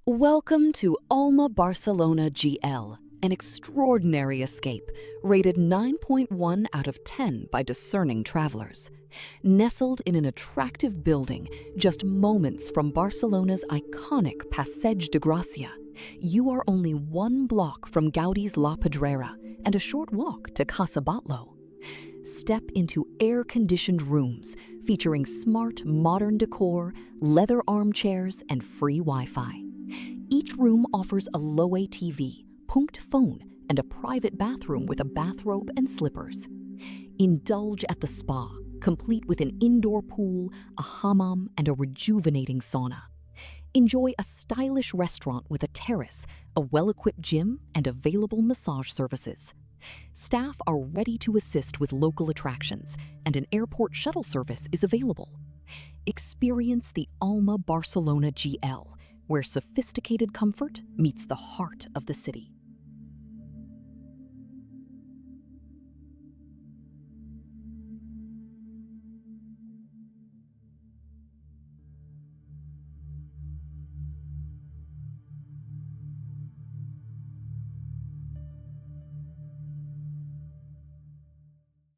Welcome to Alma Barcelona GL, an extraordinary escape, rated 9.1 out of 10 by discerning travelers. Nestled in an attractive building just moments from Barcelona's iconic Passeig de Gràcia, you are only one block from Gaudi's La Pedrera and a short walk to Casa Batlló. Step into air-conditioned rooms featuring smart, modern decor, leather armchairs, and free Wi-Fi. Each room offers a Loewe TV, Punkt phone, and a private bathroom with a bathrobe and slippers. Indulge at the spa, complete with an indoor pool, a hammam, and a rejuvenating sauna. Enjoy a stylish restaurant with a terrace, a well-equipped gym, and available massage services. Staff are ready to assist with local attractions, and an airport shuttle service is available. Experience the Alma Barcelona GL, where sophisticated comfort meets the heart of the city.